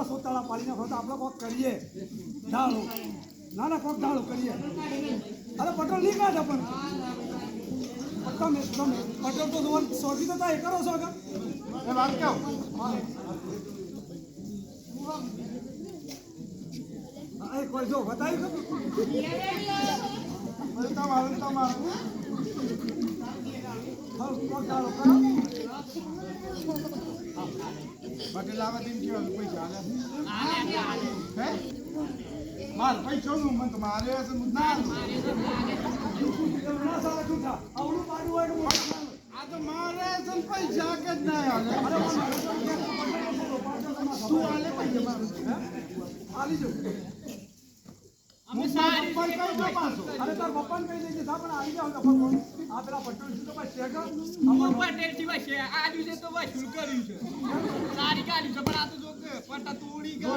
સોતાળા પાડી નાખો તો આપણે કોક કરીએ ઢાળો ના કોક ઢાળો કરીએ અરે પટોલ નહીં કાઢે પણ તમે પટોલ તો જોવા શોખી તો થાય કરો છો એ વાત કહો કોઈ જો બતાવી તમારું કોક ઢાળો કરો બટે લાવા દીન કેવા પૈસા હે માર પૈસા નું મન તો મારે છે ના ના સાલા ઠુઠા આવડું પાડું હોય આ તો મારે છે પૈસા કે જ ના આવે તું આલે પૈસા મારે આલી જો અમે સારી પર કઈ જો પાછો અરે તાર પપ્પાને કહી દેજે સા પણ આવી જાવ પપ્પા આ પેલા પટોલ છે તો બસ શેક અમાર પટેલ થી બસ આ દિવસે તો બસ શું કર્યું છે સારી કાઢી છે પણ આ તો જો કે પટા તોડી ગયો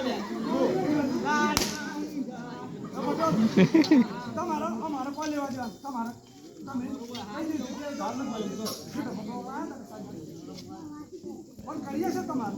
તમારો અમારો કોઈ લેવા દેવા તમારે તમે કઈ દીધું ધાર ન મળી પણ કરીએ છે તમારે